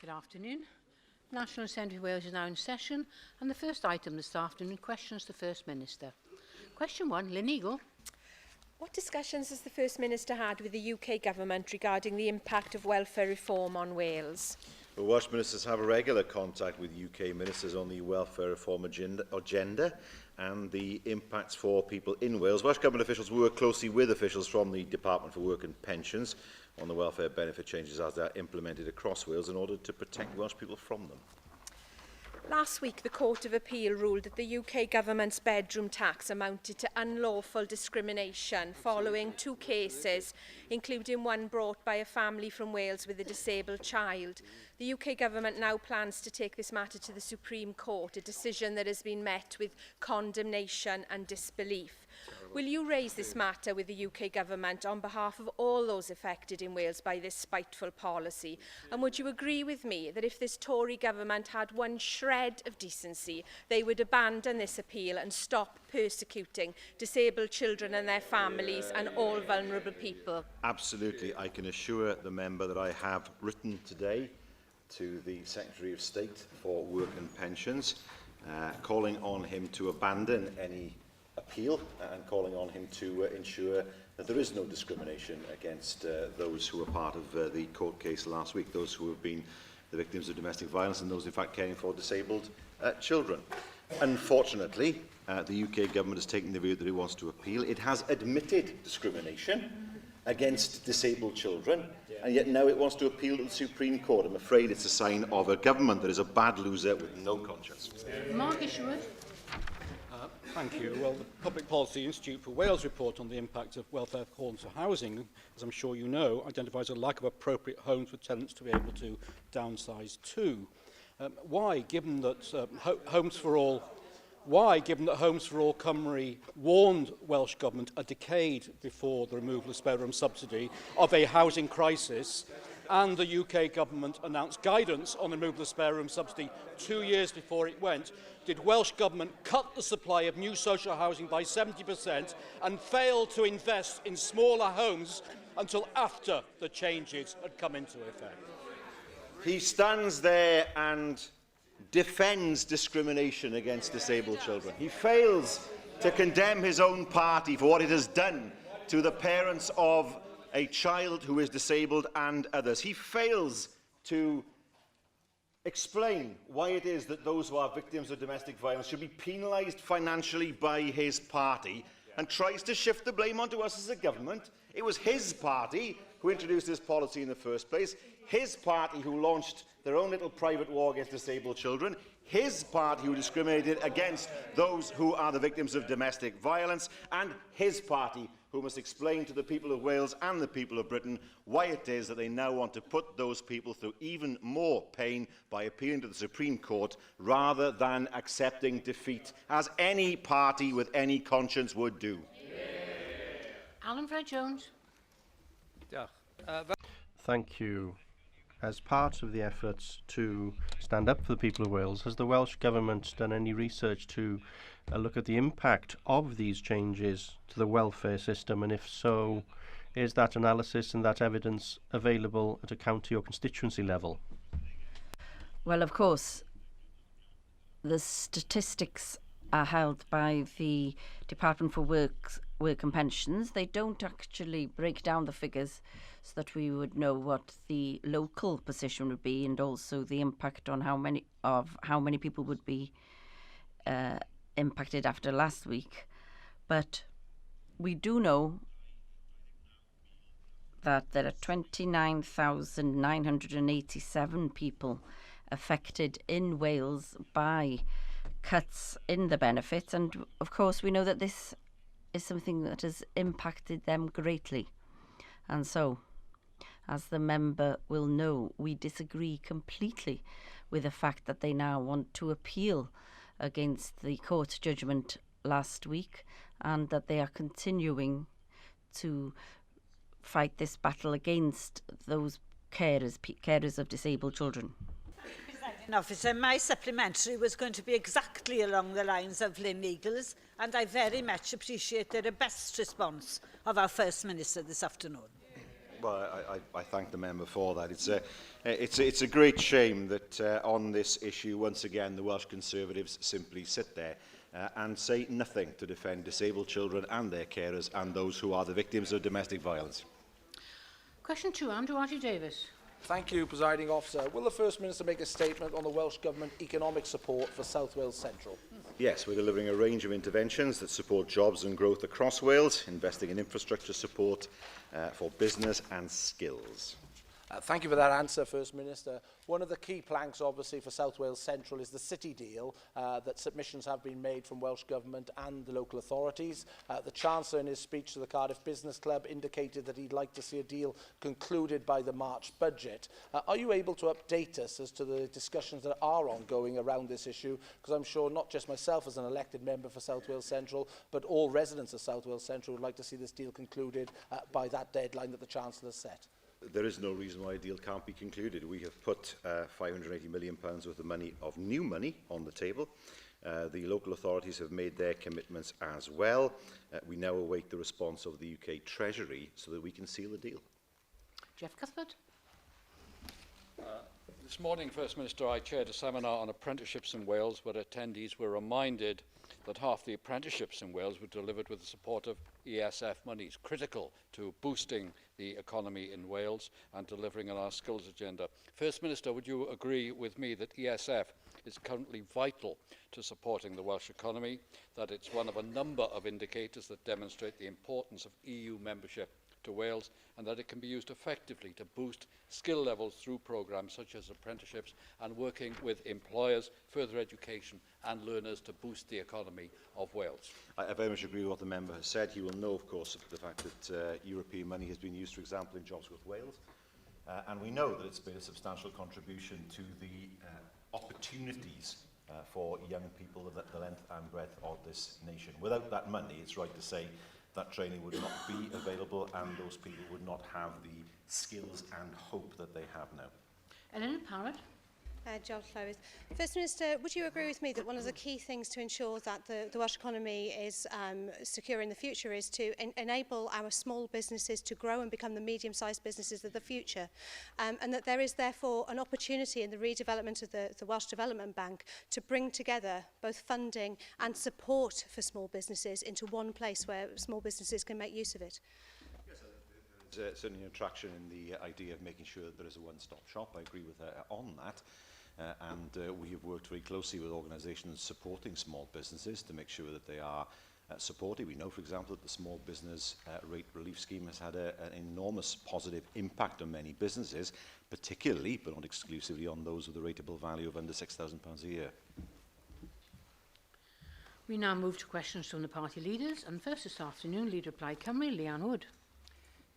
Good afternoon. National Assembly of Wales is now in session, and the first item this afternoon questions the First Minister. Question 1, Lynn Eagle. What discussions has the First Minister had with the UK Government regarding the impact of welfare reform on Wales? Well, Welsh Ministers have a regular contact with UK Ministers on the welfare reform agenda and the impacts for people in Wales. Welsh Government officials work closely with officials from the Department for Work and Pensions on the welfare benefit changes as they are implemented across Wales in order to protect Welsh people from them. Last week, the Court of Appeal ruled that the UK Government's bedroom tax amounted to unlawful discrimination following 2 cases, including one brought by a family from Wales with a disabled child. The UK Government now plans to take this matter to the Supreme Court, a decision that has been met with condemnation and disbelief. Will you raise this matter with the UK Government on behalf of all those affected in Wales by this spiteful policy? And would you agree with me that if this Tory government had one shred of decency, they would abandon this appeal and stop persecuting disabled children and their families and all vulnerable people? Absolutely. I can assure the member that I have written today to the Secretary of State for Work and Pensions, calling on him to abandon any appeal and calling on him to ensure that there is no discrimination against those who were part of the court case last week, those who have been the victims of domestic violence and those in fact caring for disabled children. Unfortunately, the UK Government has taken the view that it wants to appeal. It has admitted discrimination against disabled children, and yet now it wants to appeal to the Supreme Court. I'm afraid it's a sign of a government that is a bad loser with no conscience. Mark Isherwood. Thank you. Well, the Public Policy Institute for Wales report on the impact of welfare reforms for housing, as I'm sure you know, identifies a lack of appropriate homes for tenants to be able to downsize to. Why, given that Homes for All Cymru warned Welsh Government a decade before the removal of spare room subsidy of a housing crisis, and the UK Government announced guidance on the removal of spare room subsidy 2 years before it went, did Welsh Government cut the supply of new social housing by 70% and fail to invest in smaller homes until after the changes had come into effect? He stands there and defends discrimination against disabled children. He fails to condemn his own party for what it has done to the parents of a child who is disabled and others. He fails to explain why it is that those who are victims of domestic violence should be penalised financially by his party, and tries to shift the blame onto us as a government. It was his party who introduced this policy in the first place, his party who launched their own little private war against disabled children, his party who discriminated against those who are the victims of domestic violence, and his party who must explain to the people of Wales and the people of Britain why it is that they now want to put those people through even more pain by appealing to the Supreme Court rather than accepting defeat, as any party with any conscience would do. Alan Fred-Jones. Thank you. As part of the efforts to stand up for the people of Wales, has the Welsh Government done any research to look at the impact of these changes to the welfare system, and if so, is that analysis and that evidence available at a county or constituency level? Well, of course, the statistics are held by the Department for Work and Pensions. They don't actually break down the figures so that we would know what the local position would be, and also the impact on how many people would be impacted after last week. But we do know that there are 29,987 people affected in Wales by cuts in the benefits, and of course we know that this is something that has impacted them greatly. And so, as the member will know, we disagree completely with the fact that they now want to appeal against the court judgment last week, and that they are continuing to fight this battle against those carers of disabled children. Officer, my supplementary was going to be exactly along the lines of Lynn Eagle's, and I very much appreciate the robust response of our First Minister this afternoon. Well, I thank the member for that. It's a great shame that on this issue, once again, the Welsh Conservatives simply sit there and say nothing to defend disabled children and their carers and those who are the victims of domestic violence. Question 2, Andrew R. Davis. Thank you, Presiding Officer. Will the First Minister make a statement on the Welsh Government economic support for South Wales Central? Yes, we're delivering a range of interventions that support jobs and growth across Wales, investing in infrastructure support for business and skills. Thank you for that answer, First Minister. One of the key planks, obviously, for South Wales Central is the city deal that submissions have been made from Welsh Government and the local authorities. The Chancellor, in his speech to the Cardiff Business Club, indicated that he'd like to see a deal concluded by the March budget. Are you able to update us as to the discussions that are ongoing around this issue? Because I'm sure not just myself as an elected member for South Wales Central, but all residents of South Wales Central would like to see this deal concluded by that deadline that the Chancellor has set. There is no reason why a deal can't be concluded. We have put £580 million worth of new money on the table. The local authorities have made their commitments as well. We now await the response of the UK Treasury so that we can seal the deal. Jeff Cuthbert. This morning, First Minister, I chaired a seminar on apprenticeships in Wales where attendees were reminded that half the apprenticeships in Wales were delivered with the support of ESF monies, critical to boosting the economy in Wales and delivering on our skills agenda. First Minister, would you agree with me that ESF is currently vital to supporting the Welsh economy, that it's one of a number of indicators that demonstrate the importance of EU membership to Wales, and that it can be used effectively to boost skill levels through programmes such as apprenticeships and working with employers, further education and learners to boost the economy of Wales? I very much agree with what the member has said. He will know, of course, of the fact that European money has been used, for example, in Jobs with Wales. And we know that it's been a substantial contribution to the opportunities for young people of the length and breadth of this nation. Without that money, it's right to say that training would not be available and those people would not have the skills and hope that they have now. Eleanor Parrott. John Flowers. First Minister, would you agree with me that one of the key things to ensure that the Welsh economy is secure in the future is to enable our small businesses to grow and become the medium-sized businesses of the future, and that there is therefore an opportunity in the redevelopment of the Welsh Development Bank to bring together both funding and support for small businesses into one place where small businesses can make use of it? There's certainly an attraction in the idea of making sure that there is a one-stop shop. I agree with her on that. And we have worked very closely with organisations supporting small businesses to make sure that they are supported. We know, for example, that the Small Business Rate Relief Scheme has had an enormous positive impact on many businesses, particularly, but not exclusively, on those with a rateable value of under £6,000 a year. We now move to questions from the party leaders, and first this afternoon, Leader Plaid Cymru, Leanne Wood.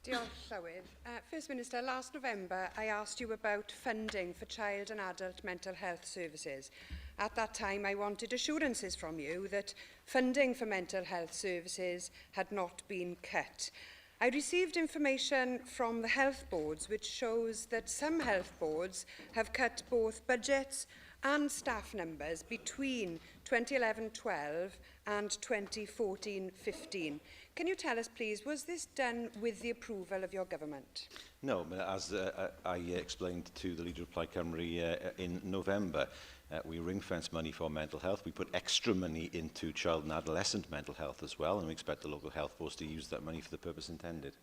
Diolch, Llywydd. First Minister, last November I asked you about funding for child and adult mental health services. At that time I wanted assurances from you that funding for mental health services had not been cut. I received information from the health boards which shows that some health boards have cut both budgets and staff numbers between 2011-12 and 2014-15. Can you tell us, please, was this done with the approval of your government? No, as I explained to the Leader of Plaid Cymru in November, we ring-fence money for mental health. We put extra money into child and adolescent mental health as well, and we expect the local health force to use that money for the purpose intended.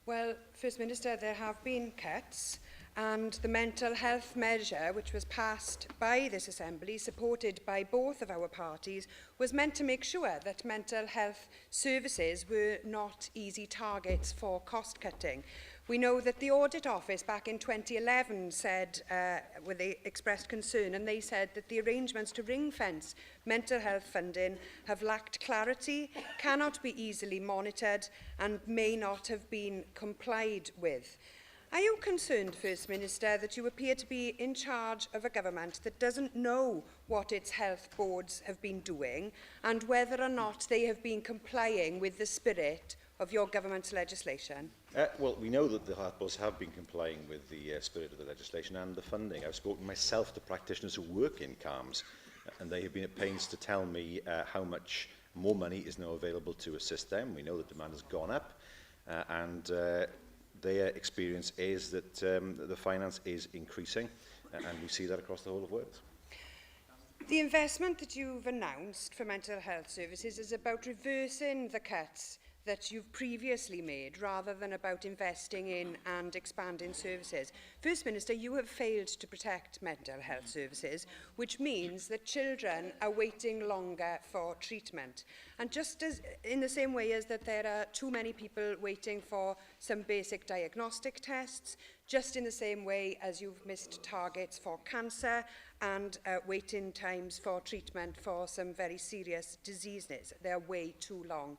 Well, First Minister, there have been cuts, and the mental health measure, which was passed by this Assembly, supported by both of our parties, was meant to make sure that mental health services were not easy targets for cost cutting. We know that the Audit Office back in 2011 said, when they expressed concern, and they said that the arrangements to ring-fence mental health funding have lacked clarity, cannot be easily monitored, and may not have been complied with. Are you concerned, First Minister, that you appear to be in charge of a government that doesn't know what its health boards have been doing and whether or not they have been complying with the spirit of your government's legislation? Well, we know that the health boards have been complying with the spirit of the legislation and the funding. I've spoken myself to practitioners who work in CAMS, and they have been at pains to tell me how much more money is now available to assist them. We know that demand has gone up, and their experience is that the finance is increasing, and we see that across the whole of Wales. The investment that you've announced for mental health services is about reversing the cuts that you've previously made, rather than about investing in and expanding services. First Minister, you have failed to protect mental health services, which means that children are waiting longer for treatment. And just as in the same way as that there are too many people waiting for some basic diagnostic tests, just in the same way as you've missed targets for cancer and waiting times for treatment for some very serious diseases. They're way too long.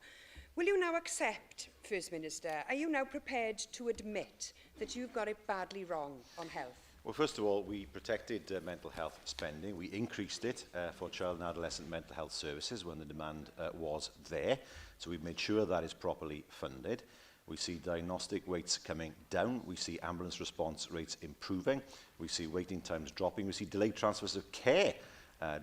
Will you now accept, First Minister, are you now prepared to admit that you've got it badly wrong on health? Well, first of all, we protected mental health spending. We increased it for child and adolescent mental health services when the demand was there. So we've made sure that is properly funded. We see diagnostic rates coming down. We see ambulance response rates improving. We see waiting times dropping. We see delayed transfers of care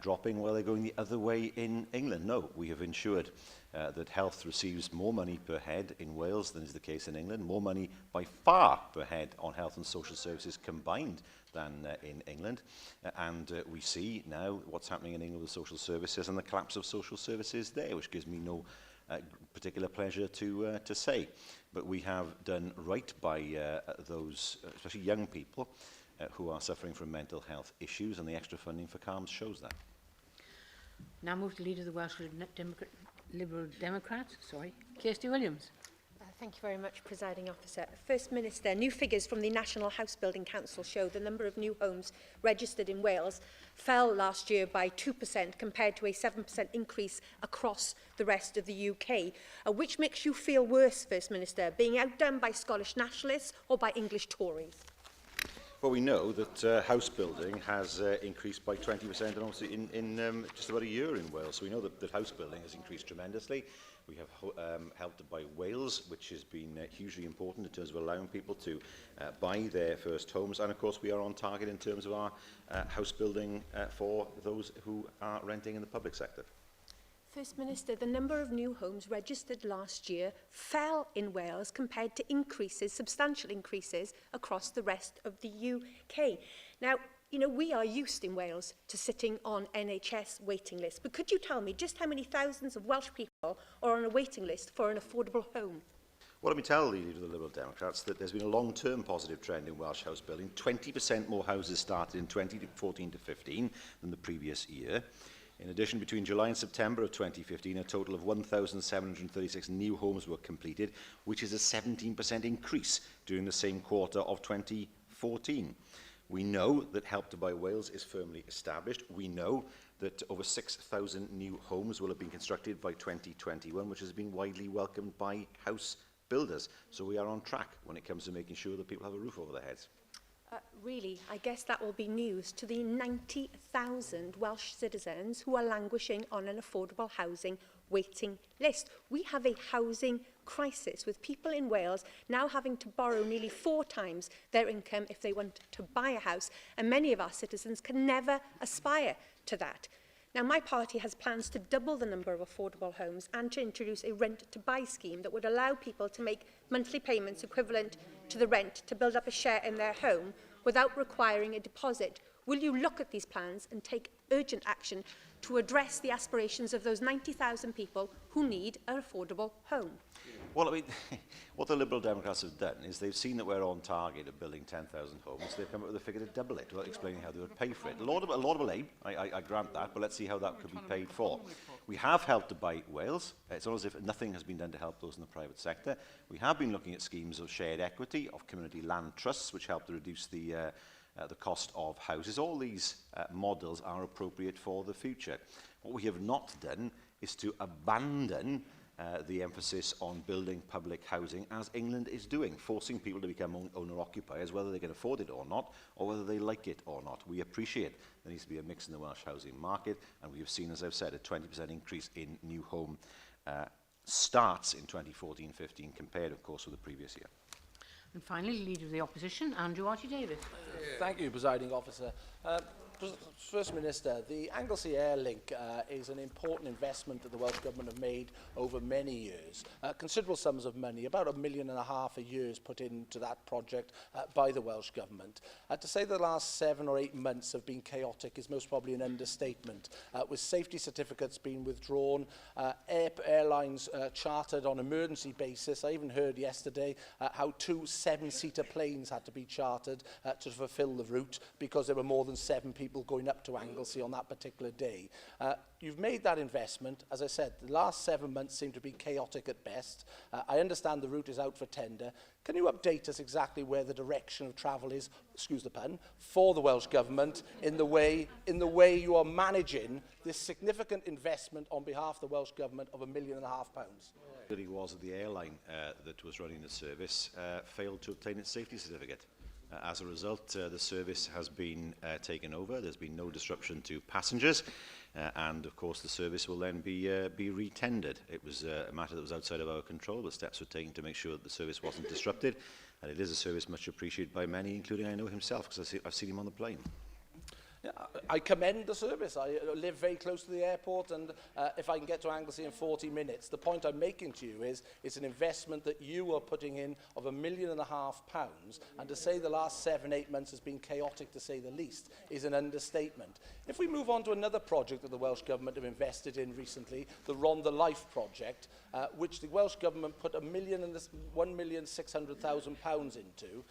dropping while they're going the other way in England. No, we have ensured that health receives more money per head in Wales than is the case in England, more money by far per head on health and social services combined than in England. We see now what's happening in England with social services and the collapse of social services there, which gives me no particular pleasure to say. But we have done right by those, especially young people, who are suffering from mental health issues, and the extra funding for CALMS shows that. Now move to Leader of the Welsh Liberal Democrats, Kirsty Williams. Thank you very much, Presiding Officer. First Minister, new figures from the National House Building Council show the number of new homes registered in Wales fell last year by 2% compared to a 7% increase across the rest of the UK. Which makes you feel worse, First Minister, being outdone by Scottish nationalists or by English Tories? Well, we know that house building has increased by 20% and obviously in just about a year in Wales. So we know that house building has increased tremendously. We have Helped by Wales, which has been hugely important in terms of allowing people to buy their first homes. And of course, we are on target in terms of our house building for those who are renting in the public sector. First Minister, the number of new homes registered last year fell in Wales compared to increases, substantial increases, across the rest of the UK. Now, you know, we are used in Wales to sitting on NHS waiting lists, but could you tell me just how many thousands of Welsh people are on a waiting list for an affordable home? Well, let me tell the Leader of the Liberal Democrats that there's been a long-term positive trend in Welsh house building. 20% more houses started in 2014 to 15 than the previous year. In addition, between July and September of 2015, a total of 1,736 new homes were completed, which is a 17% increase during the same quarter of 2014. We know that Help to Buy Wales is firmly established. We know that over 6,000 new homes will have been constructed by 2021, which has been widely welcomed by house builders. So we are on track when it comes to making sure that people have a roof over their heads. Really, I guess that will be news to the 90,000 Welsh citizens who are languishing on an affordable housing waiting list. We have a housing crisis, with people in Wales now having to borrow nearly 4 times their income if they want to buy a house, and many of our citizens can never aspire to that. Now, my party has plans to double the number of affordable homes and to introduce a rent-to-buy scheme that would allow people to make monthly payments equivalent to the rent to build up a share in their home without requiring a deposit. Will you look at these plans and take urgent action to address the aspirations of those 90,000 people who need an affordable home? Well, I mean, what the Liberal Democrats have done is they've seen that we're on target of building 10,000 homes. They've come up with a figure to double it without explaining how they would pay for it. A laudable aim, I grant that, but let's see how that could be paid for. We have Helped to Buy Wales. It's not as if nothing has been done to help those in the private sector. We have been looking at schemes of shared equity, of community land trusts, which help to reduce the cost of houses. All these models are appropriate for the future. What we have not done is to abandon the emphasis on building public housing, as England is doing, forcing people to become owner-occupiers, whether they can afford it or not, or whether they like it or not. We appreciate there needs to be a mix in the Welsh housing market, and we have seen, as I've said, a 20% increase in new home starts in 2014-15, compared, of course, with the previous year. And finally, Leader of the Opposition, Andrew Archie-Davies. Thank you, Presiding Officer. First Minister, the Anglesey Air Link is an important investment that the Welsh Government have made over many years. Considerable sums of money, about £1.5 million a year is put into that project by the Welsh Government. To say the last 7 or 8 months have been chaotic is most probably an understatement, with safety certificates being withdrawn, airlines chartered on emergency basis. I even heard yesterday how 2 7-seater planes had to be chartered to fulfil the route because there were more than 7 people going up to Anglesey on that particular day. You've made that investment. As I said, the last 7 months seem to be chaotic at best. I understand the route is out for tender. Can you update us exactly where the direction of travel is, excuse the pun, for the Welsh Government in the way you are managing this significant investment on behalf of the Welsh Government of £1.5 million? It was the airline that was running the service failed to obtain its safety certificate. As a result, the service has been taken over. There's been no disruption to passengers, and of course the service will then be re-tendered. It was a matter that was outside of our control, but steps were taken to make sure that the service wasn't disrupted, and it is a service much appreciated by many, including I know himself, because I've seen him on the plane. Yeah, I commend the service. I live very close to the airport, and if I can get to Anglesey in 40 minutes, the point I'm making to you is it's an investment that you are putting in of £1.5 million, and to say the last 7-8 months has been chaotic, to say the least, is an understatement. If we move on to another project that the Welsh Government have invested in recently, the Rhondda Life project, which the Welsh Government put £1,600,000 into,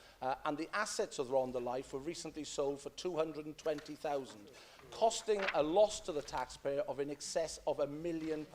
and the assets of Rhondda Life were recently sold for £220,000, costing a loss to the taxpayer of in excess of £1 million.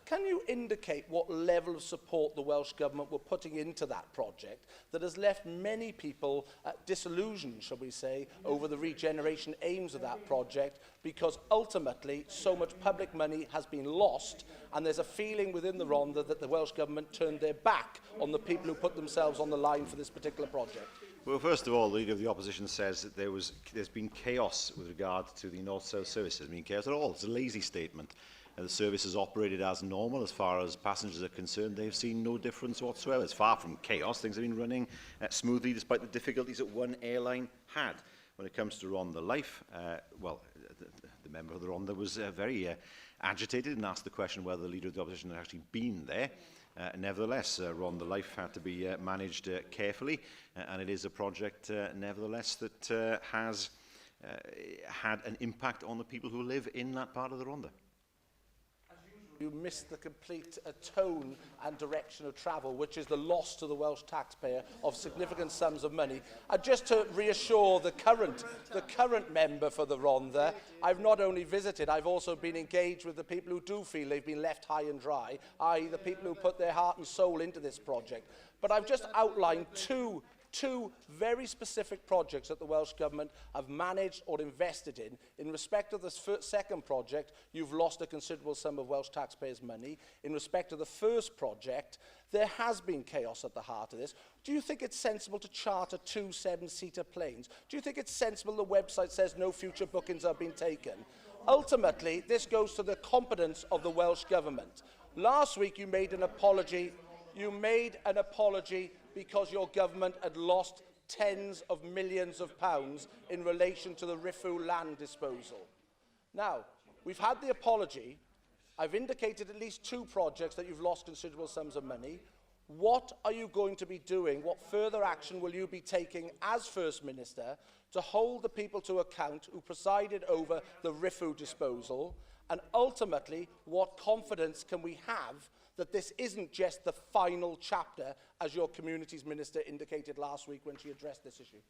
Can you indicate what level of support the Welsh Government were putting into that project that has left many people disillusioned, shall we say, over the regeneration aims of that project, because ultimately so much public money has been lost, and there's a feeling within the Rhondda that the Welsh Government turned their back on the people who put themselves on the line for this particular project? Well, first of all, the Leader of the Opposition says that there's been chaos with regard to the North-South service. There's been chaos at all. It's a lazy statement. The service has operated as normal as far as passengers are concerned. They've seen no difference whatsoever. It's far from chaos. Things have been running smoothly despite the difficulties that one airline had. When it comes to Rhondda Life, the member of the Rhondda was very agitated and asked the question whether the Leader of the Opposition had actually been there. Nevertheless, Rhondda Life had to be managed carefully, and it is a project, nevertheless, that has had an impact on the people who live in that part of the Rhondda. You missed the complete tone and direction of travel, which is the loss to the Welsh taxpayer of significant sums of money. Just to reassure the current member for the Rhondda, I've not only visited, I've also been engaged with the people who do feel they've been left high and dry, i.e. the people who put their heart and soul into this project. But I've just outlined two very specific projects that the Welsh Government have managed or invested in. In respect of the second project, you've lost a considerable sum of Welsh taxpayers' money. In respect of the first project, there has been chaos at the heart of this. Do you think it's sensible to charter 2 7-seater planes? Do you think it's sensible the website says no future bookings have been taken? Ultimately, this goes to the competence of the Welsh Government. Last week, you made an apology. Because your government had lost tens of millions of pounds in relation to the Rifu land disposal. Now, we've had the apology. I've indicated at least 2 projects that you've lost considerable sums of money. What are you going to be doing? What further action will you be taking as First Minister to hold the people to account who presided over the Rifu disposal? And ultimately, what confidence can we have that this isn't just the final chapter, as your Communities Minister indicated last week when she addressed this issue?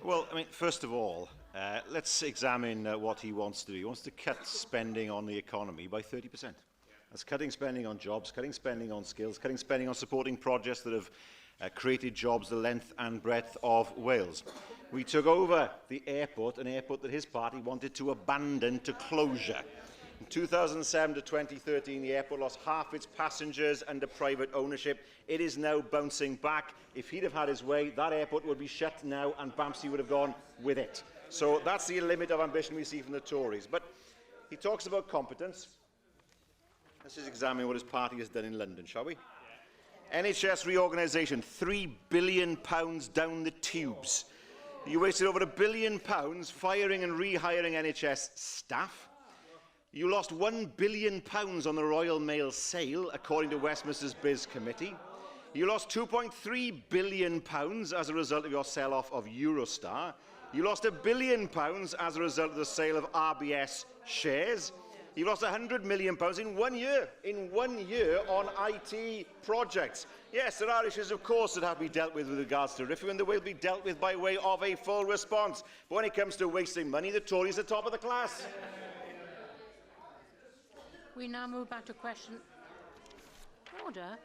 Well, I mean, first of all, let's examine what he wants to do. He wants to cut spending on the economy by 30%. That's cutting spending on jobs, cutting spending on skills, cutting spending on supporting projects that have created jobs the length and breadth of Wales. We took over the airport, an airport that his party wanted to abandon to closure. From 2007 to 2013, the airport lost half its passengers under private ownership. It is now bouncing back. If he'd have had his way, that airport would be shut now and Bamsey would have gone with it. So that's the limit of ambition we see from the Tories. But he talks about competence. Let's just examine what his party has done in London, shall we? NHS reorganisation, £3 billion down the tubes. You wasted over £1 billion firing and rehiring NHS staff. You lost £1 billion on the Royal Mail sale, according to Westminster's Biz Committee. You lost £2.3 billion as a result of your sell-off of Eurostar. You lost £1 billion as a result of the sale of RBS shares. You lost £100 million in 1 year. In 1 year on IT projects. Yes, there are issues, of course, that have to be dealt with regards to RIFU, and they will be dealt with by way of a full response. But when it comes to wasting money, the Tories are top of the class. We now move back to question. Order.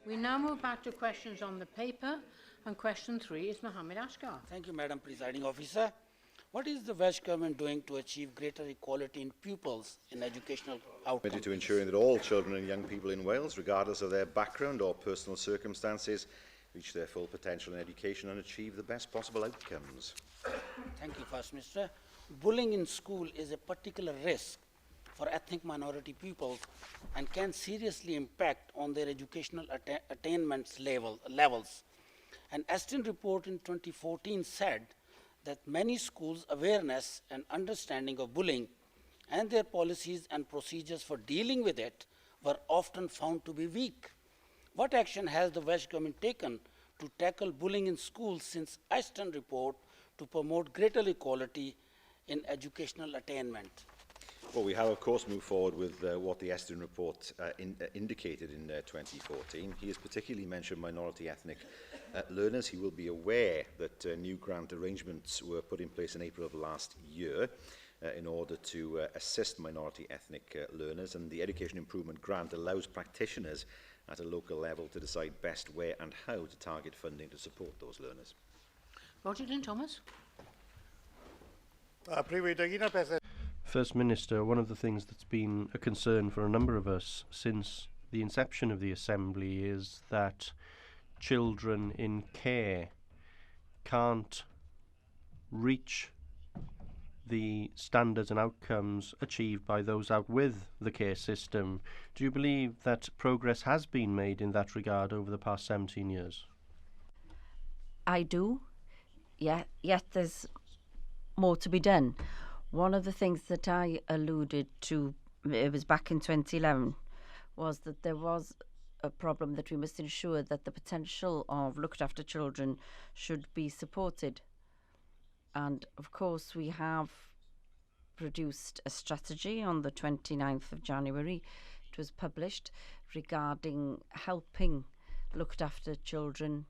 We now move back to questions on the paper, and question 3 is Mohammed Ashgar. Thank you, Madam Presiding Officer. What is the Welsh Government doing to achieve greater equality in pupils in educational outcomes? Committed to ensuring that all children and young people in Wales, regardless of their background or personal circumstances, reach their full potential in education and achieve the best possible outcomes. Thank you, First Minister. Bullying in school is a particular risk for ethnic minority pupils and can seriously impact on their educational attainment levels. An Aston report in 2014 said that many schools' awareness and understanding of bullying and their policies and procedures for dealing with it were often found to be weak. What action has the Welsh Government taken to tackle bullying in schools since Aston report to promote greater equality in educational attainment? Well, we have, of course, moved forward with what the Eston report indicated in 2014. He has particularly mentioned minority ethnic learners. He will be aware that new grant arrangements were put in place in April of last year in order to assist minority ethnic learners, and the Education Improvement Grant allows practitioners at a local level to decide best where and how to target funding to support those learners. Roger Glyn Thomas. Prif Weinidog, First Minister, one of the things that's been a concern for a number of us since the inception of the Assembly is that children in care can't reach the standards and outcomes achieved by those out with the care system. Do you believe that progress has been made in that regard over the past 17 years? I do. Yeah, yet there's more to be done. One of the things that I alluded to, it was back in 2011, was that there was a problem that we must ensure that the potential of looked after children should be supported. And of course we have produced a strategy on the 29th of January. It was published regarding helping looked after children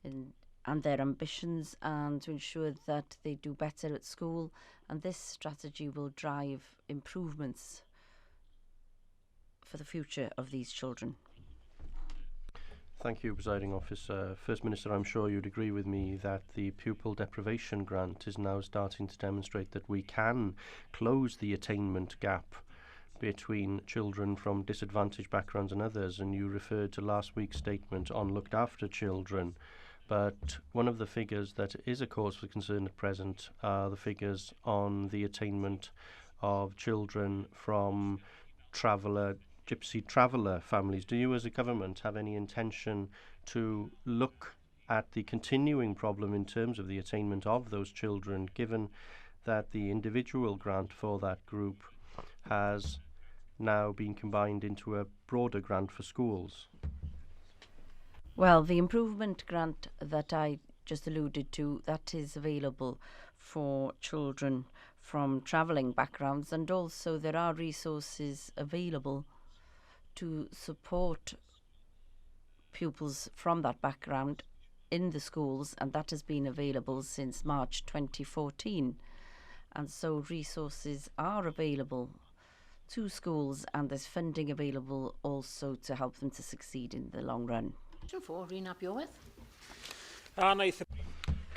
and their ambitions, and to ensure that they do better at school, and this strategy will drive improvements for the future of these children. Thank you, Presiding Officer. First Minister, I'm sure you'd agree with me that the pupil deprivation grant is now starting to demonstrate that we can close the attainment gap between children from disadvantaged backgrounds and others, and you referred to last week's statement on looked after children. But one of the figures that is a cause for concern at present are the figures on the attainment of children from gypsy traveller families. Do you as a government have any intention to look at the continuing problem in terms of the attainment of those children, given that the individual grant for that group has now been combined into a broader grant for schools? Well, the improvement grant that I just alluded to, that is available for children from travelling backgrounds, and also there are resources available to support pupils from that background in the schools, and that has been available since March 2014. And so resources are available to schools, and there's funding available also to help them to succeed in the long run.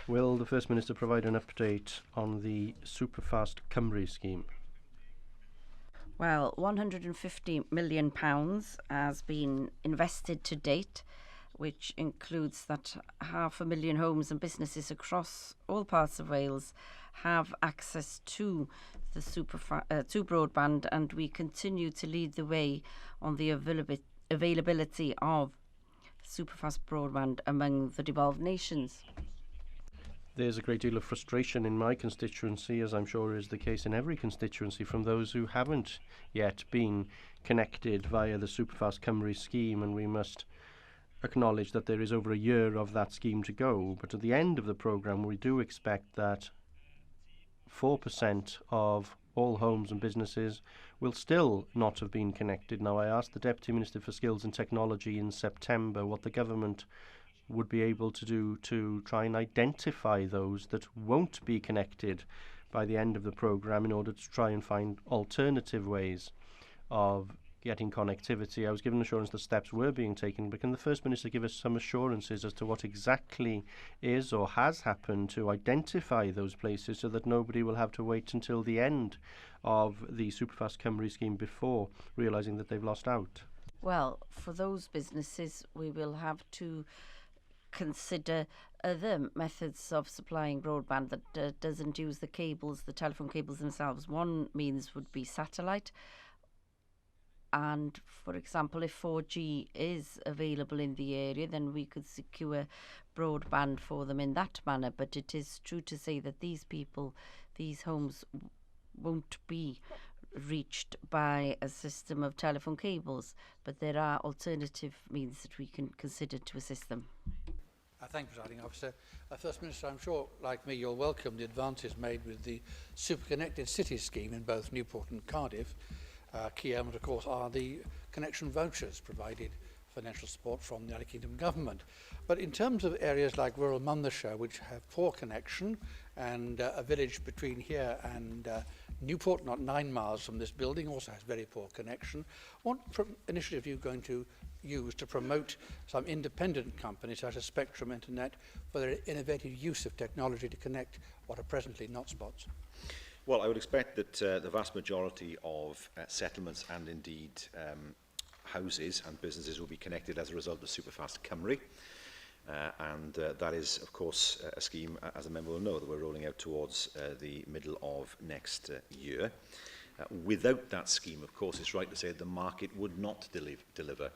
Will the First Minister provide an update on the Superfast Cymru scheme? Well, £150 million has been invested to date, which includes that 500,000 homes and businesses across all parts of Wales have access to the to broadband, and we continue to lead the way on the availability of superfast broadband among the devolved nations. there's a great deal of frustration in my constituency, as I'm sure is the case in every constituency, from those who haven't yet been connected via the Superfast Cymru scheme, and we must acknowledge that there is over a year of that scheme to go. But at the end of the programme, we do expect that 4% of all homes and businesses will still not have been connected. Now, I asked the Deputy Minister for Skills and Technology in September what the government would be able to do to try and identify those that won't be connected by the end of the programme in order to try and find alternative ways of getting connectivity. I was given assurance that steps were being taken, but can the First Minister give us some assurances as to what exactly is or has happened to identify those places so that nobody will have to wait until the end of the Superfast Cymru scheme before realising that they've lost out? Well, for those businesses, we will have to consider other methods of supplying broadband that doesn't use the cables, the telephone cables themselves. One means would be satellite. And, for example, if 4G is available in the area, then we could secure broadband for them in that manner. But it is true to say that these people, these homes, won't be reached by a system of telephone cables. But there are alternative means that we can consider to assist them. Thank you, Presiding Officer. First Minister, I'm sure, like me, you'll welcome the advances made with the Super Connected Cities scheme in both Newport and Cardiff. Key element, of course, are the connection vouchers provided financial support from the United Kingdom government. But in terms of areas like rural Monmouthshire, which have poor connection, and a village between here and Newport, not 9 miles from this building, also has very poor connection, what initiative are you going to use to promote some independent companies such as Spectrum Internet for their innovative use of technology to connect what are presently not spots? Well, I would expect that the vast majority of settlements and indeed houses and businesses will be connected as a result of Superfast Cymru. And that is, of course, a scheme, as a member will know, that we're rolling out towards the middle of next year. Without that scheme, of course, it's right to say that the market would not deliver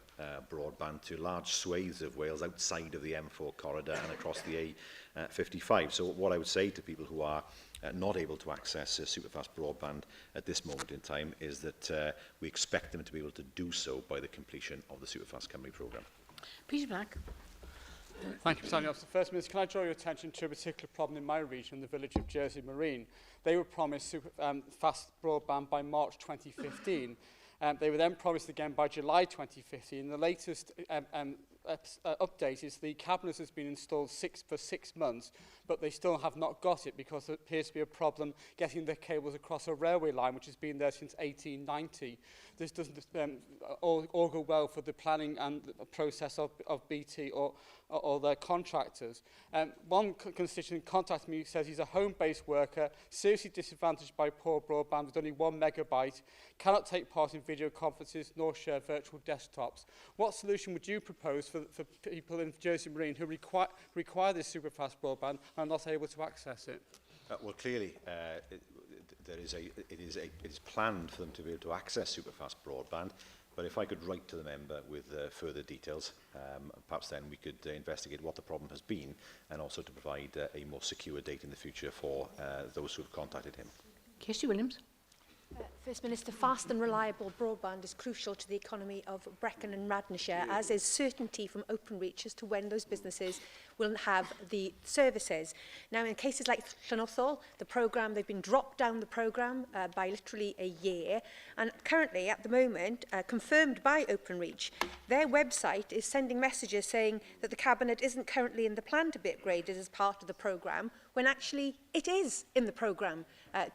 broadband to large swathes of Wales outside of the M4 corridor and across the A55. So what I would say to people who are not able to access superfast broadband at this moment in time is that we expect them to be able to do so by the completion of the Superfast Cymru programme. Peter Black. Thank you, Presiding Officer. First Minister, can I draw your attention to a particular problem in my region, the village of Jersey Marine? They were promised fast broadband by March 2015. They were then promised again by July 2015. The latest update is the cabinet has been installed for 6 months, but they still have not got it because there appears to be a problem getting the cables across a railway line which has been there since 1890. This doesn't augur well for the planning and the process of BT or their contractors. One constituent contacted me, says he's a home-based worker, seriously disadvantaged by poor broadband with only 1 megabyte, cannot take part in video conferences nor share virtual desktops. What solution would you propose for people in Jersey Marine who require this super-fast broadband and are not able to access it? Well, clearly, it is planned for them to be able to access superfast broadband. But if I could write to the member with further details, perhaps then we could investigate what the problem has been and also to provide a more secure date in the future for those who have contacted him. Kirsty Williams. First Minister, fast and reliable broadband is crucial to the economy of Brecon and Radnorshire, as is certainty from Openreach as to when those businesses will have the services. Now, in cases like Llynnothol, they've been dropped down the programme by literally a year, and currently, at the moment, confirmed by Openreach, their website is sending messages saying that the Cabinet isn't currently in the plan to be upgraded as part of the programme, when actually it is in the programme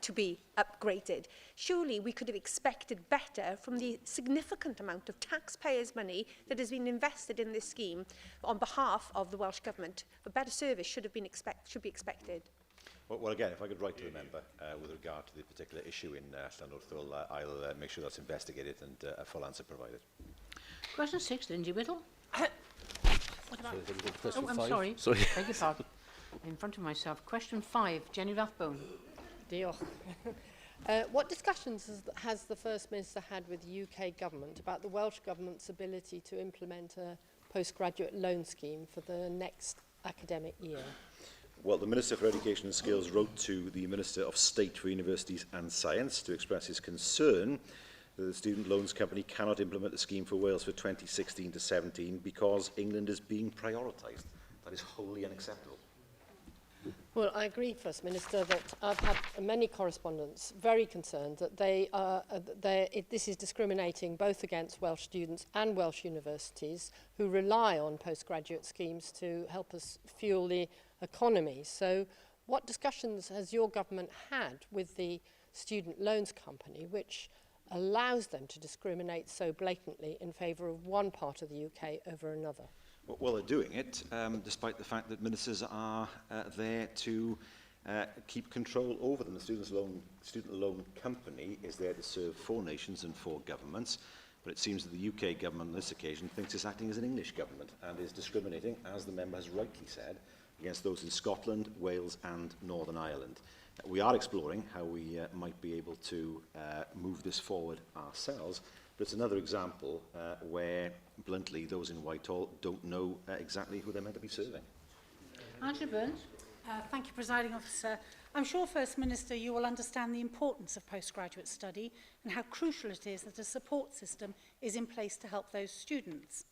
to be upgraded. Surely we could have expected better from the significant amount of taxpayers' money that has been invested in this scheme on behalf of the Welsh Government. A better service should be expected. Well, again, if I could write to the member with regard to the particular issue in Llynnothol, I'll make sure that's investigated and a full answer provided. Question 6, Lindsay Whittle. What about? Oh, I'm sorry. Beg your pardon. In front of myself. Question 5, Jenny Rathbone. Diolch. What discussions has the First Minister had with the UK Government about the Welsh Government's ability to implement a postgraduate loan scheme for the next academic year? Well, the Minister for Education and Skills wrote to the Minister of State for Universities and Science to express his concern that the Student Loans Company cannot implement the scheme for Wales for 2016 to 17 because England is being prioritised. That is wholly unacceptable. Well, I agree, First Minister, that I've had many correspondents very concerned that this is discriminating both against Welsh students and Welsh universities who rely on postgraduate schemes to help us fuel the economy. So what discussions has your government had with the Student Loans Company which allows them to discriminate so blatantly in favour of one part of the UK over another? Well, they're doing it, despite the fact that ministers are there to keep control over them. The Student Loan Company is there to serve 4 nations and 4 governments, but it seems that the UK government on this occasion thinks it's acting as an English government and is discriminating, as the member has rightly said, against those in Scotland, Wales and Northern Ireland. We are exploring how we might be able to move this forward ourselves, but it's another example where, bluntly, those in Whitehall don't know exactly who they're meant to be serving. Angela Burns. Thank you, Presiding Officer. I'm sure, First Minister, you will understand the importance of postgraduate study and how crucial it is that a support system is in place to help those students.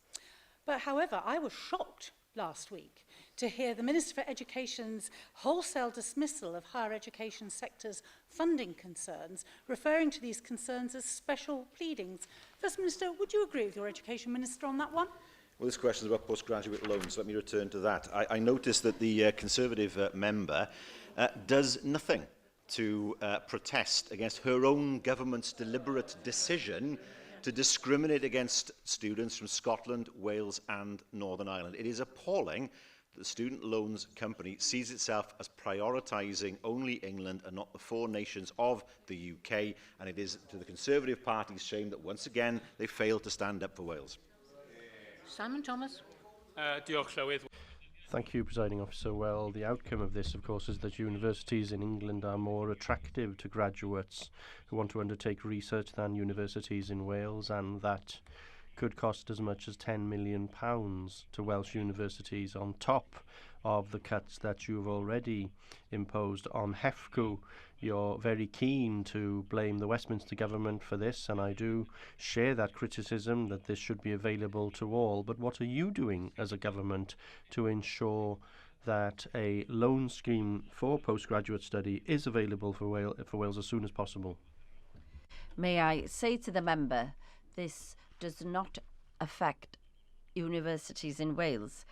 But, however, I was shocked last week to hear the Minister for Education's wholesale dismissal of higher education sector's funding concerns, referring to these concerns as special pleadings. First Minister, would you agree with your Education Minister on that one? Well, this question is about postgraduate loans. Let me return to that. I noticed that the Conservative member does nothing to protest against her own government's deliberate decision to discriminate against students from Scotland, Wales and Northern Ireland. It is appalling that the Student Loans Company sees itself as prioritising only England and not the 4 nations of the UK, and it is to the Conservative Party's shame that once again they failed to stand up for Wales. Simon Thomas. Diolch, Llywydd. Thank you, Presiding Officer. Well, the outcome of this, of course, is that universities in England are more attractive to graduates who want to undertake research than universities in Wales, and that could cost as much as £10 million to Welsh universities on top of the cuts that you've already imposed on FMQ. You're very keen to blame the Westminster government for this, and I do share that criticism that this should be available to all. But what are you doing as a government to ensure that a loan scheme for postgraduate study is available for Wales as soon as possible? May I say to the member, this does not affect universities in Wales,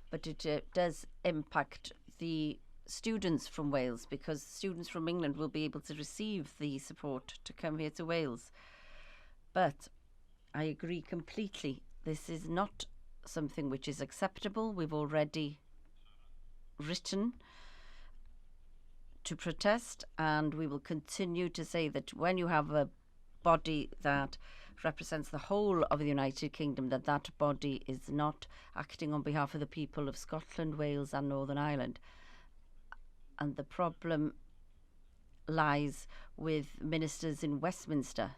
but it does impact the students from Wales, because students from England will be able to receive the support to come here to Wales. But I agree completely, this is not something which is acceptable. We've already written to protest, and we will continue to say that when you have a body that represents the whole of the United Kingdom, that body is not acting on behalf of the people of Scotland, Wales and Northern Ireland. And the problem lies with ministers in Westminster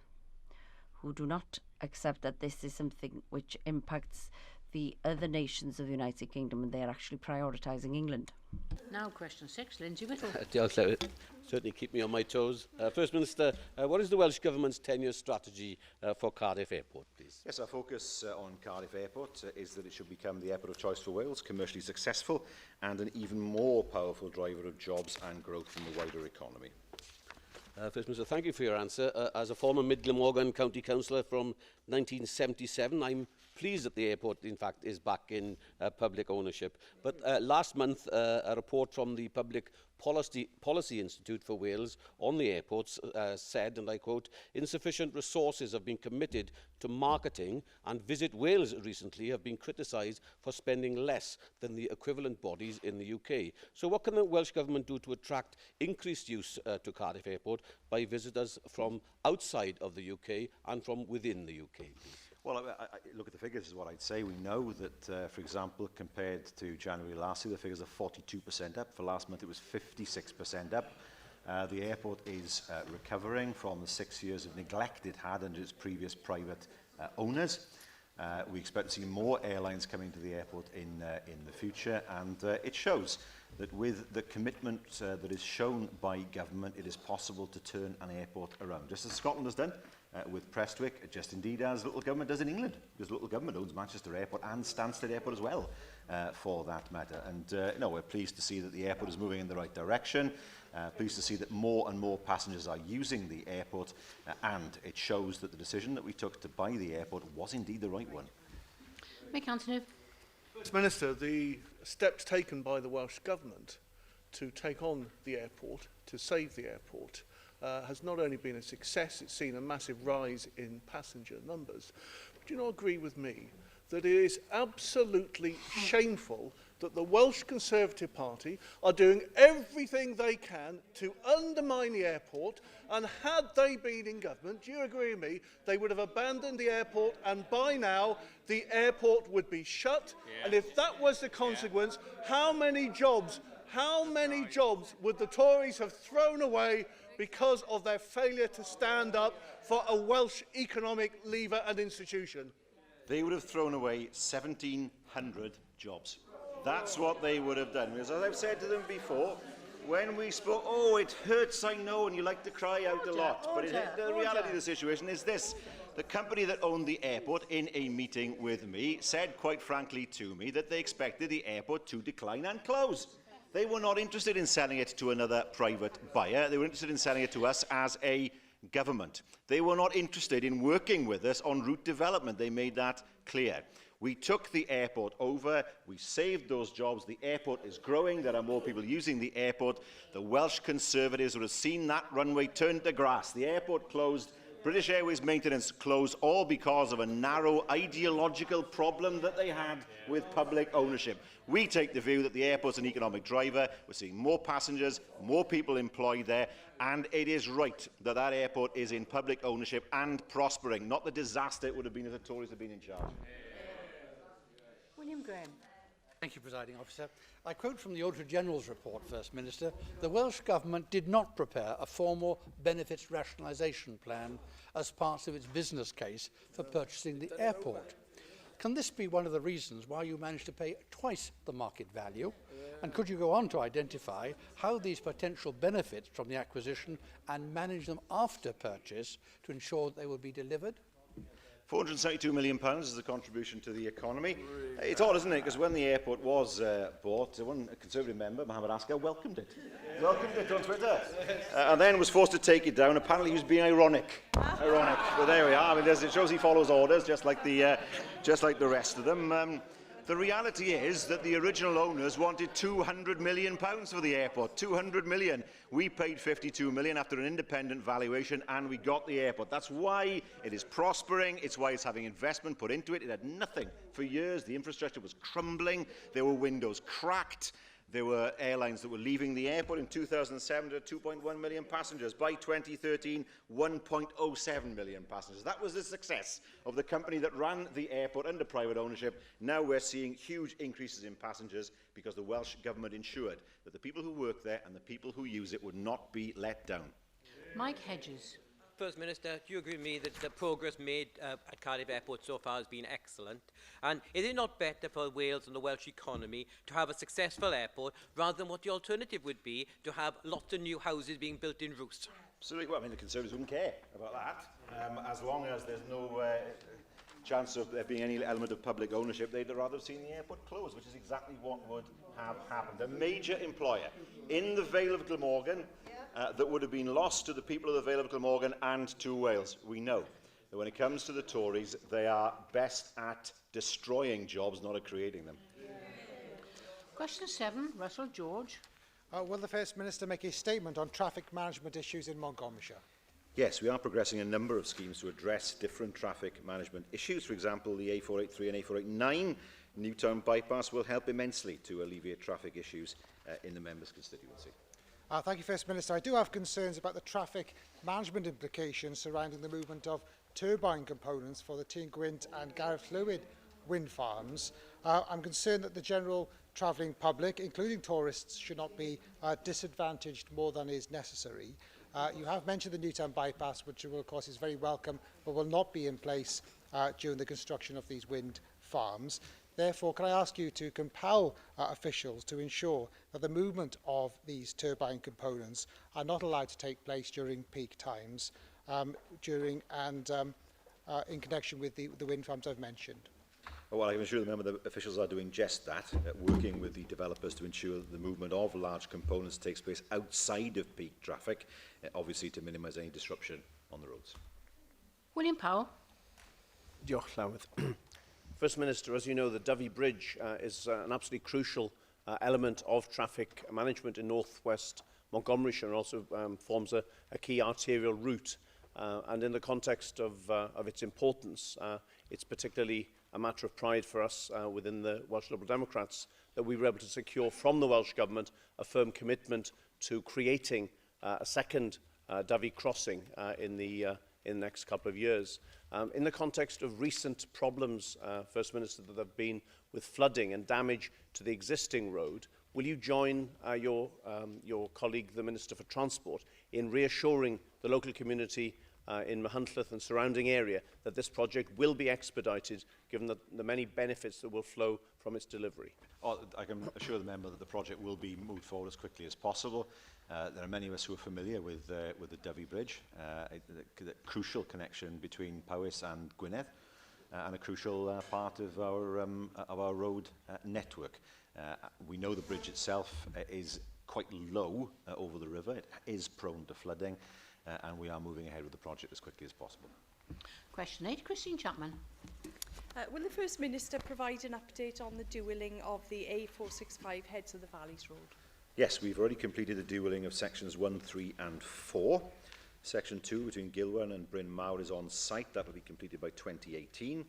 who do not accept that this is something which impacts the other nations of the United Kingdom, and they are actually prioritising England. Now question 6, Lindsay Whittle. Diolch, Llywydd. Certainly keep me on my toes. First Minister, what is the Welsh Government's 10-year strategy for Cardiff Airport, please? Yes, our focus on Cardiff Airport is that it should become the airport of choice for Wales, commercially successful and an even more powerful driver of jobs and growth in the wider economy. First Minister, thank you for your answer. As a former Mid Glamorgan County Councillor from 1977, I'm pleased that the airport, in fact, is back in public ownership. But last month, a report from the Public Policy Institute for Wales on the airports said, and I quote, insufficient resources have been committed to marketing, and Visit Wales recently have been criticised for spending less than the equivalent bodies in the UK. So what can the Welsh Government do to attract increased use to Cardiff Airport by visitors from outside of the UK and from within the UK, please? Well, I look at the figures is what I'd say. We know that, for example, compared to January last year, the figures are 42% up. For last month, it was 56% up. The airport is recovering from the 6 years of neglect it had under its previous private owners. We expect to see more airlines coming to the airport in the future, and it shows that with the commitment that is shown by government, it is possible to turn an airport around, just as Scotland has done with Prestwick, just indeed as local government does in England, because local government owns Manchester Airport and Stansted Airport as well, for that matter. And no, we're pleased to see that the airport is moving in the right direction. Pleased to see that more and more passengers are using the airport, and it shows that the decision that we took to buy the airport was indeed the right one. Councillor. First Minister, the steps taken by the Welsh Government to take on the airport, to save the airport, has not only been a success, it's seen a massive rise in passenger numbers. But do you not agree with me that it is absolutely shameful that the Welsh Conservative Party are doing everything they can to undermine the airport, and had they been in government, do you agree with me, they would have abandoned the airport, and by now the airport would be shut? Yeah. And if that was the consequence, how many jobs would the Tories have thrown away because of their failure to stand up for a Welsh economic lever and institution? They would have thrown away 1,700 jobs. That's what they would have done. Because as I've said to them before, when we spoke, oh, it hurts, I know, and you like to cry out a lot. But the reality of the situation is this. The company that owned the airport, in a meeting with me, said quite frankly to me that they expected the airport to decline and close. They were not interested in selling it to another private buyer. They were interested in selling it to us as a government. They were not interested in working with us on route development. They made that clear. We took the airport over, we saved those jobs, the airport is growing, there are more people using the airport. The Welsh Conservatives would have seen that runway turn to grass. The airport closed, British Airways maintenance closed, all because of a narrow ideological problem that they had with public ownership. We take the view that the airport's an economic driver. We're seeing more passengers, more people employed there, and it is right that that airport is in public ownership and prospering, not the disaster it would have been if the Tories had been in charge. William Graham. Thank you, Presiding Officer. I quote from the Auditor General's report, First Minister, the Welsh Government did not prepare a formal benefits rationalisation plan as part of its business case for purchasing the airport. Can this be one of the reasons why you managed to pay twice the market value? And could you go on to identify how these potential benefits from the acquisition and manage them after purchase to ensure that they will be delivered? £472 million is the contribution to the economy. It's odd, isn't it? Because when the airport was bought, one Conservative member, Mohammed Askar, welcomed it. Welcomed it on Twitter. And then was forced to take it down. Apparently he was being ironic. But there we are. I mean, it shows he follows orders, just like the rest of them. The reality is that the original owners wanted £200 million for the airport. £200 million. We paid £52 million after an independent valuation, and we got the airport. That's why it is prospering. It's why it's having investment put into it. It had nothing for years. The infrastructure was crumbling. There were windows cracked. There were airlines that were leaving the airport. In 2007, there were 2.1 million passengers. By 2013, 1.07 million passengers. That was the success of the company that ran the airport under private ownership. Now we're seeing huge increases in passengers because the Welsh Government ensured that the people who work there and the people who use it would not be let down. Mike Hedges. First Minister, do you agree with me that the progress made at Cardiff Airport so far has been excellent? And is it not better for Wales and the Welsh economy to have a successful airport rather than what the alternative would be, to have lots of new houses being built in Roost? Absolutely. Well, I mean, the Conservatives wouldn't care about that. As long as there's no chance of there being any element of public ownership, they'd rather have seen the airport closed, which is exactly what would have happened. A major employer in the Vale of Glamorgan that would have been lost to the people of the Vale of Glamorgan and to Wales. We know that when it comes to the Tories, they are best at destroying jobs, not at creating them. Question 7, Russell George. Will the First Minister make a statement on traffic management issues in Montgomeryshire? Yes, we are progressing a number of schemes to address different traffic management issues. For example, the A483 and A489 Newtown bypass will help immensely to alleviate traffic issues in the member's constituency. Thank you, First Minister. I do have concerns about the traffic management implications surrounding the movement of turbine components for the Tîn Gwynt and Gareth Llwyd wind farms. I'm concerned that the general travelling public, including tourists, should not be disadvantaged more than is necessary. You have mentioned the Newtown bypass, which of course is very welcome, but will not be in place during the construction of these wind farms. Therefore, can I ask you to compel officials to ensure that the movement of these turbine components are not allowed to take place during peak times in connection with the wind farms I've mentioned? Well, I can assure the member that officials are doing just that, working with the developers to ensure that the movement of large components takes place outside of peak traffic, obviously to minimise any disruption on the roads. William Powell. Diolch, Llawedd. First Minister, as you know, the Dyfi Bridge is an absolutely crucial element of traffic management in north-west Montgomeryshire, and also forms a key arterial route. And in the context of its importance, it's particularly a matter of pride for us within the Welsh Liberal Democrats that we were able to secure from the Welsh Government a firm commitment to creating a second Dyfi crossing in the next couple of years. In the context of recent problems, First Minister, that have been with flooding and damage to the existing road, will you join your colleague, the Minister for Transport, in reassuring the local community in Machynlleth and surrounding area that this project will be expedited, given the many benefits that will flow from its delivery? I can assure the member that the project will be moved forward as quickly as possible. There are many of us who are familiar with the Dyfi Bridge, the crucial connection between Powys and Gwynedd, and a crucial part of our road network. We know the bridge itself is quite low over the river. It is prone to flooding, and we are moving ahead with the project as quickly as possible. Question 8, Christine Chapman. Will the First Minister provide an update on the dualling of the A465 Heads of the Valleys Road? Yes, we've already completed the dualling of sections 1, 3 and 4. Section 2 between Gilwan and Bryn Mawr is on site. That will be completed by 2018.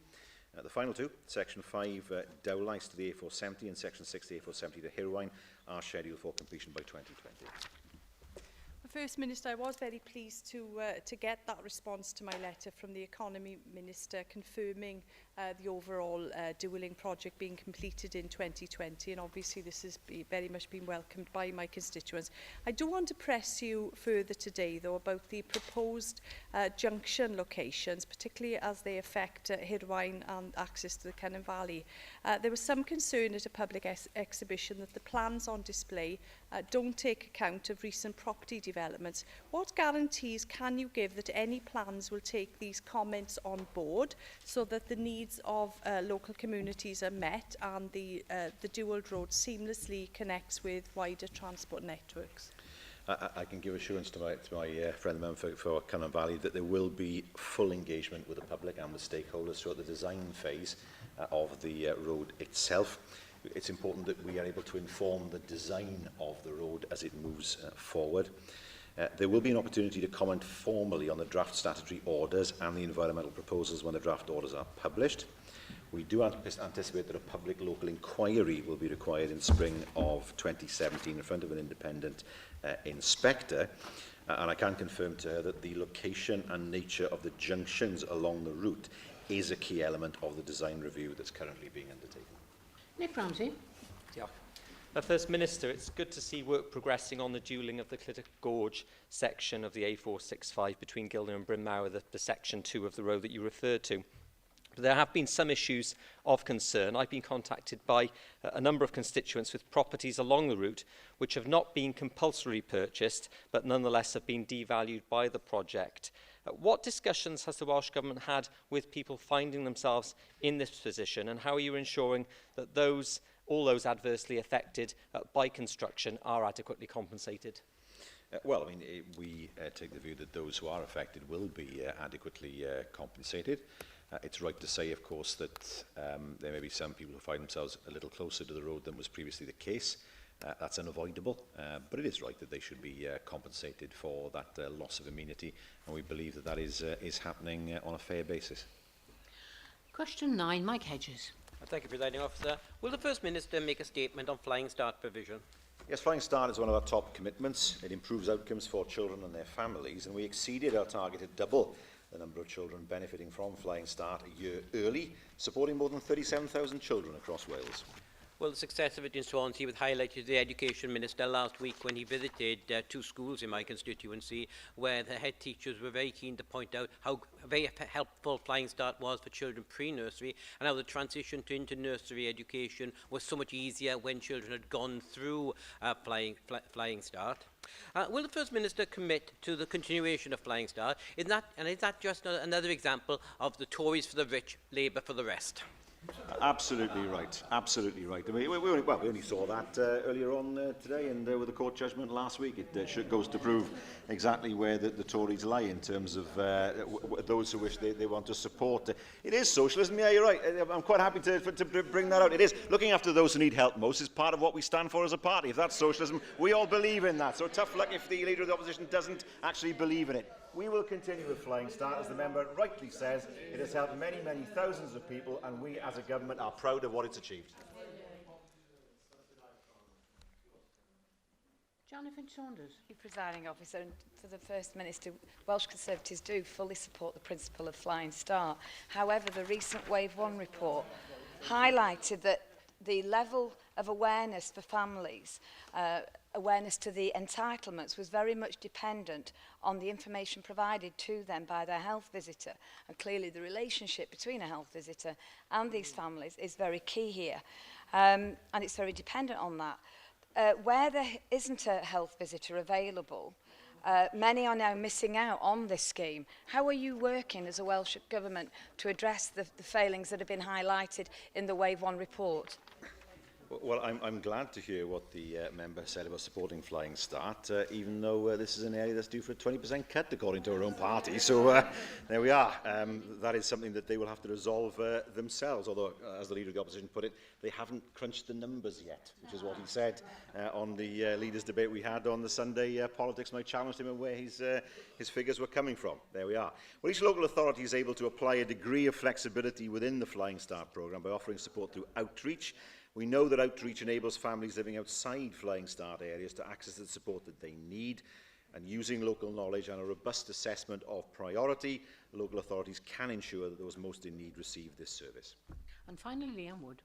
The final two, section 5 Dowlais to the A470 and section 6 the A470 to Hirwaun, are scheduled for completion by 2020. First Minister, I was very pleased to get that response to my letter from the Economy Minister confirming the overall dualling project being completed in 2020, and obviously this has very much been welcomed by my constituents. I do want to press you further today though about the proposed junction locations, particularly as they affect Hirwaun and access to the Cynon Valley. There was some concern at a public exhibition that the plans on display don't take account of recent property developments. What guarantees can you give that any plans will take these comments on board so that the needs of local communities are met and the dual road seamlessly connects with wider transport networks? I can give assurance to my friend the member for Cynon Valley that there will be full engagement with the public and with stakeholders throughout the design phase of the road itself. It's important that we are able to inform the design of the road as it moves forward. There will be an opportunity to comment formally on the draft statutory orders and the environmental proposals when the draft orders are published. We do anticipate that a public local inquiry will be required in spring of 2017 in front of an independent inspector. And I can confirm to her that the location and nature of the junctions along the route is a key element of the design review that's currently being undertaken. Nick Ramsey. Yeah. First Minister, it's good to see work progressing on the dualling of the Clitter Gorge section of the A465 between Gilder and Bryn Mawr, the section 2 of the road that you referred to. But there have been some issues of concern. I've been contacted by a number of constituents with properties along the route which have not been compulsorily purchased, but nonetheless have been devalued by the project. What discussions has the Welsh Government had with people finding themselves in this position, and how are you ensuring that all those adversely affected by construction are adequately compensated? Well, I mean, we take the view that those who are affected will be adequately compensated. It's right to say, of course, that there may be some people who find themselves a little closer to the road than was previously the case. That's unavoidable, but it is right that they should be compensated for that loss of amenity, and we believe that that is happening on a fair basis. Question 9, Mike Hedges. Thank you, Presiding Officer. Will the First Minister make a statement on Flying Start provision? Yes, Flying Start is one of our top commitments. It improves outcomes for children and their families, and we exceeded our target to double the number of children benefiting from Flying Start a year early, supporting more than 37,000 children across Wales. Well, the success of it in Swansea was highlighted to the Education Minister last week when he visited 2 schools in my constituency, where the head teachers were very keen to point out how very helpful Flying Start was for children pre-nursery, and how the transition into nursery education was so much easier when children had gone through Flying Start. Will the First Minister commit to the continuation of Flying Start? Is that just another example of the Tories for the rich, Labour for the rest? Absolutely right. Absolutely right. I mean, we only saw that earlier on today, and with the court judgment last week, it goes to prove exactly where the Tories lie in terms of those who wish they want to support. It is socialism. Yeah, you're right. I'm quite happy to bring that out. It is looking after those who need help most is part of what we stand for as a party. If that's socialism, we all believe in that. So tough luck if the Leader of the Opposition doesn't actually believe in it. We will continue with Flying Start. As the member rightly says, it has helped many, many thousands of people, and we as a government are proud of what it's achieved. Jonathan Saunders. Thank you, Presiding Officer. And to the First Minister, Welsh Conservatives do fully support the principle of Flying Start. However, the recent Wave 1 report highlighted that the level of awareness for families, awareness to the entitlements, was very much dependent on the information provided to them by their health visitor. And clearly the relationship between a health visitor and these families is very key here. And it's very dependent on that. Where there isn't a health visitor available, many are now missing out on this scheme. How are you working as a Welsh Government to address the failings that have been highlighted in the Wave 1 report? Well, I'm glad to hear what the member said about supporting Flying Start, even though this is an area that's due for a 20% cut, according to our own party. So there we are. That is something that they will have to resolve themselves, although, as the Leader of the Opposition put it, they haven't crunched the numbers yet, which is what he said on the leaders' debate we had on the Sunday politics, and I challenged him on where his figures were coming from. There we are. Well, each local authority is able to apply a degree of flexibility within the Flying Start programme by offering support through outreach. We know that outreach enables families living outside Flying Start areas to access the support that they need, and using local knowledge and a robust assessment of priority, local authorities can ensure that those most in need receive this service. And finally, Liam Wood.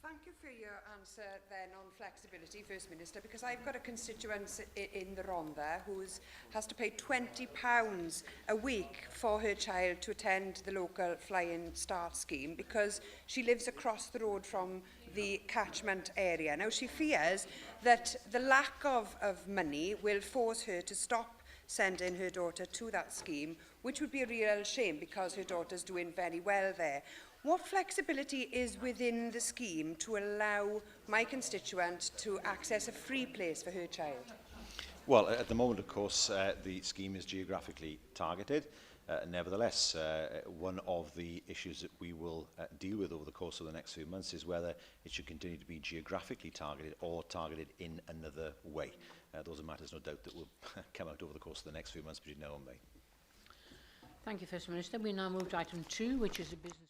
Thank you for your answer then on flexibility, First Minister, because I've got a constituent in the Rhondda who has to pay £20 a week for her child to attend the local Flying Start scheme because she lives across the road from the catchment area. Now, she fears that the lack of money will force her to stop sending her daughter to that scheme, which would be a real shame because her daughter's doing very well there. What flexibility is within the scheme to allow my constituent to access a free place for her child? Well, at the moment, of course, the scheme is geographically targeted. Nevertheless, one of the issues that we will deal with over the course of the next few months is whether it should continue to be geographically targeted or targeted in another way. Those are matters, no doubt, that will come out over the course of the next few months between now and May. Thank you, First Minister. We now move to item 2, which is a business.